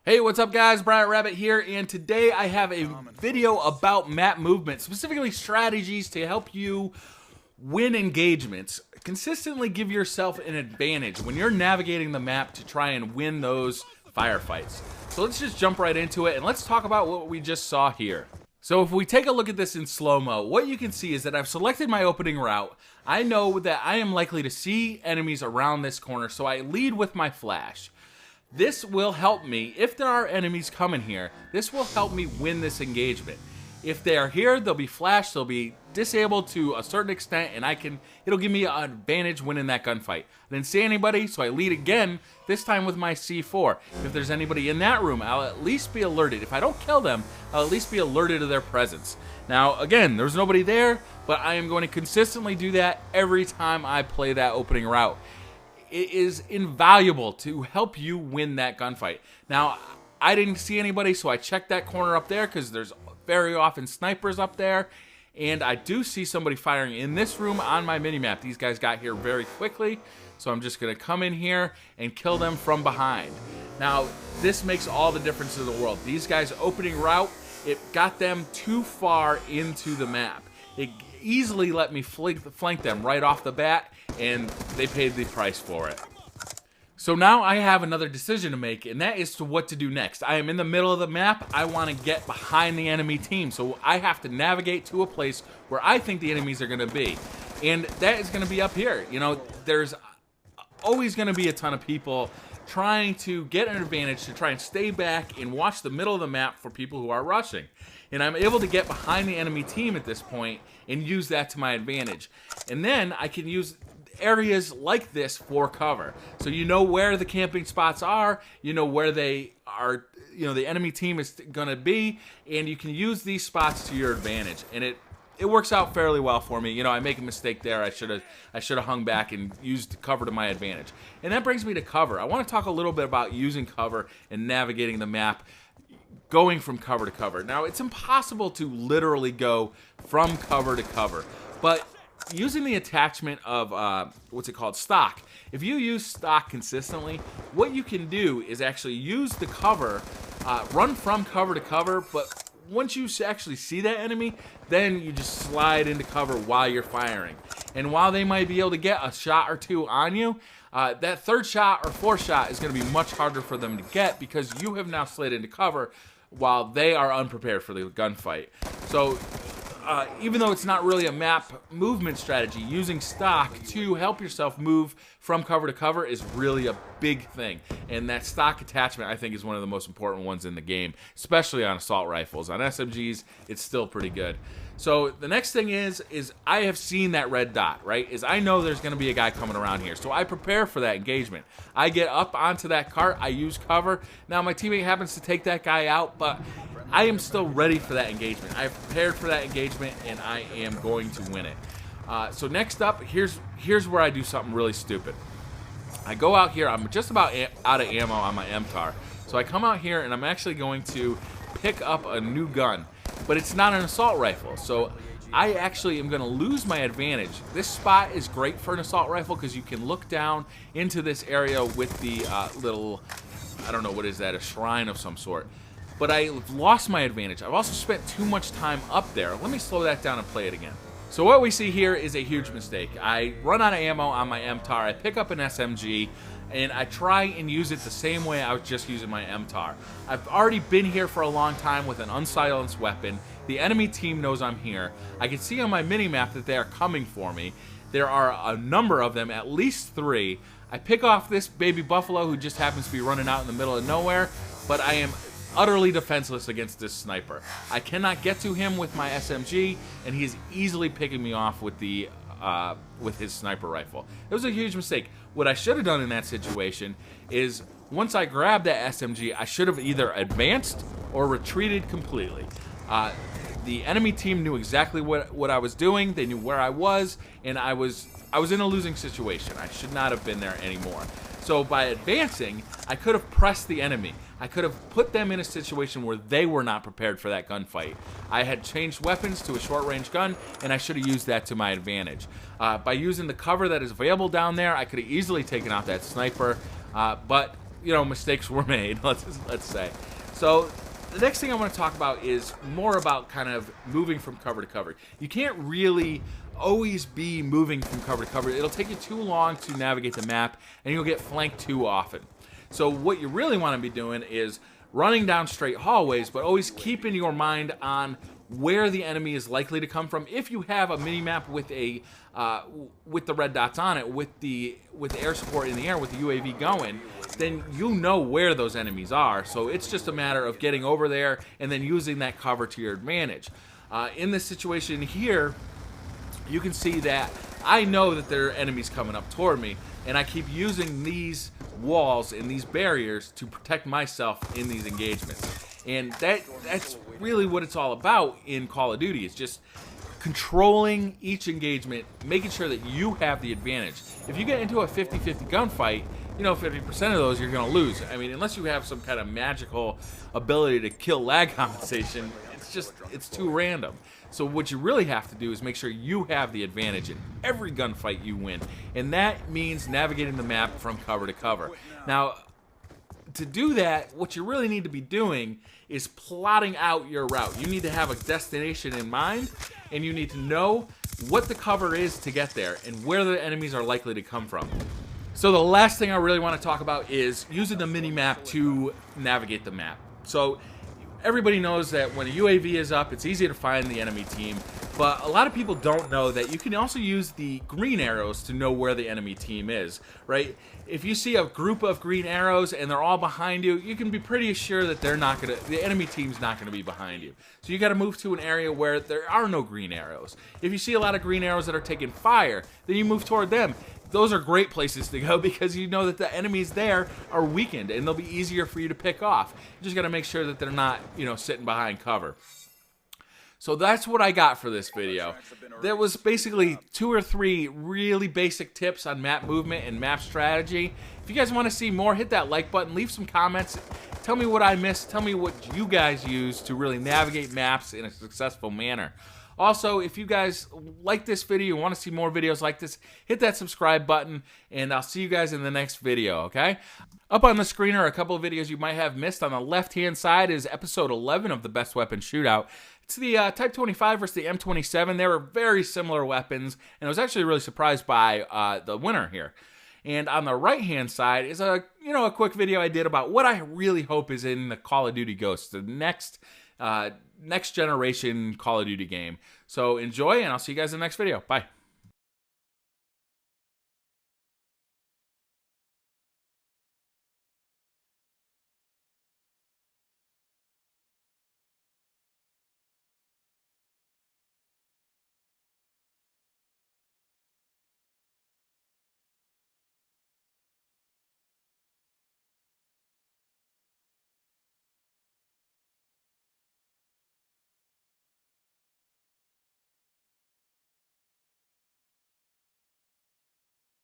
Hey, what's up guys? BriarRabbit here, and today I have a video about map movement, specifically strategies to help you win engagements. Consistently give yourself an advantage when you're navigating the map to try and win those firefights. So let's just jump right into it and let's talk about what we just saw here. So if we take a look at this in slow-mo, what you can see is that I've selected my opening route. I know that I am likely to see enemies around this corner, so I lead with my flash. This will help me, if there are enemies coming here, this will help me win this engagement. If they are here, they'll be flashed, they'll be disabled to a certain extent, and it'll give me an advantage winning that gunfight. I didn't see anybody, so I lead again, this time with my C4. If there's anybody in that room, I'll at least be alerted. If I don't kill them, I'll at least be alerted to their presence. Now, again, there's nobody there, but I am going to consistently do that every time I play that opening route. It is invaluable to help you win that gunfight. Now, I didn't see anybody, so I checked that corner up there because there's very often snipers up there. And I do see somebody firing in this room on my minimap. These guys got here very quickly, so I'm just going to come in here and kill them from behind. Now, this makes all the difference in the world. These guys' opening route, it got them too far into the map. It easily let me flank them right off the bat, and they paid the price for it. So now I have another decision to make, and that is to what to do next. I am in the middle of the map. I want to get behind the enemy team, so I have to navigate to a place where I think the enemies are going to be, and that is going to be up here. You know, there's always going to be a ton of people trying to get an advantage, to try and stay back and watch the middle of the map for people who are rushing. And I'm able to get behind the enemy team at this point and use that to my advantage. And then I can use areas like this for cover. So you know where the camping spots are, you know where they are, you know, the enemy team is going to be, and you can use these spots to your advantage. And it works out fairly well for me. You know, I make a mistake there. I should have hung back and used cover to my advantage. And that brings me to cover. I want to talk a little bit about using cover and navigating the map, going from cover to cover. Now, it's impossible to literally go from cover to cover, but using the attachment of what's it called, stock. If you use stock consistently, what you can do is actually use the cover, run from cover to cover, but once you actually see that enemy, then you just slide into cover while you're firing. And while they might be able to get a shot or two on you, that third shot or fourth shot is going to be much harder for them to get because you have now slid into cover while they are unprepared for the gunfight. So even though it's not really a map movement strategy, using stock to help yourself move from cover to cover is really a big thing. And that stock attachment, I think, is one of the most important ones in the game, especially on assault rifles. On SMGs, it's still pretty good. So the next thing is I have seen that red dot, right? I know there's going to be a guy coming around here. So I prepare for that engagement. I get up onto that cart. I use cover. Now, my teammate happens to take that guy out, but I am still ready for that engagement. I've prepared for that engagement, and I am going to win it. So next up, here's where I do something really stupid. I go out here. I'm just about out of ammo on my MTAR. So I come out here, and I'm actually going to pick up a new gun. But it's not an assault rifle, so I actually am going to lose my advantage. This spot is great for an assault rifle because you can look down into this area with the little, I don't know, what is that, a shrine of some sort. But I've lost my advantage. I've also spent too much time up there. Let me slow that down and play it again. So what we see here is a huge mistake. I run out of ammo on my MTAR, I pick up an SMG, and I try and use it the same way I was just using my MTAR. I've already been here for a long time with an unsilenced weapon. The enemy team knows I'm here. I can see on my minimap that they are coming for me. There are a number of them, at least 3. I pick off this baby buffalo who just happens to be running out in the middle of nowhere, but I am utterly defenseless against this sniper. I cannot get to him with my SMG, and he is easily picking me off with the with his sniper rifle. It was a huge mistake. What I should have done in that situation is once I grabbed that SMG, I should have either advanced or retreated completely. The enemy team knew exactly what I was doing. They knew where I was, and I was in a losing situation. I should not have been there anymore. So by advancing, I could have pressed the enemy. I could have put them in a situation where they were not prepared for that gunfight. I had changed weapons to a short-range gun, and I should have used that to my advantage. By using the cover that is available down there, I could have easily taken out that sniper, but you know, mistakes were made, let's say. So the next thing I want to talk about is more about kind of moving from cover to cover. You can't really always be moving from cover to cover. It'll take you too long to navigate the map, and you'll get flanked too often. So what you really want to be doing is running down straight hallways, but always keeping your mind on where the enemy is likely to come from. If you have a mini map with a with the red dots on it, with the air support in the air, with the UAV going, then you know where those enemies are. So it's just a matter of getting over there and then using that cover to your advantage. In this situation here, you can see that I know that there are enemies coming up toward me, and I keep using these walls and these barriers to protect myself in these engagements. And that's really what it's all about in Call of Duty. It's just controlling each engagement, making sure that you have the advantage. If you get into a 50-50 gunfight, you know 50% of those you're going to lose. I mean, unless you have some kind of magical ability to kill lag compensation, it's too random. So what you really have to do is make sure you have the advantage in every gunfight you win. And that means navigating the map from cover to cover. Now, to do that, what you really need to be doing is plotting out your route. You need to have a destination in mind, and you need to know what the cover is to get there and where the enemies are likely to come from. So the last thing I really want to talk about is using the mini-map to navigate the map. So everybody knows that when a UAV is up, it's easy to find the enemy team, but a lot of people don't know that you can also use the green arrows to know where the enemy team is, right? If you see a group of green arrows and they're all behind you, you can be pretty sure that the enemy team's not gonna be behind you. So you gotta move to an area where there are no green arrows. If you see a lot of green arrows that are taking fire, then you move toward them. Those are great places to go because you know that the enemies there are weakened and they'll be easier for you to pick off. You just gotta make sure that they're not, you know, sitting behind cover. So that's what I got for this video. There was basically 2 or 3 really basic tips on map movement and map strategy. If you guys want to see more, hit that like button, leave some comments, tell me what I missed, tell me what you guys use to really navigate maps in a successful manner. Also, if you guys like this video and want to see more videos like this, hit that subscribe button, and I'll see you guys in the next video, okay? Up on the screen are a couple of videos you might have missed. On the left-hand side is episode 11 of the Best Weapon Shootout. It's the Type 25 versus the M27. They were very similar weapons, and I was actually really surprised by the winner here. And on the right-hand side is a quick video I did about what I really hope is in the Call of Duty Ghosts, the next generation Call of Duty game. So enjoy, and I'll see you guys in the next video. Bye.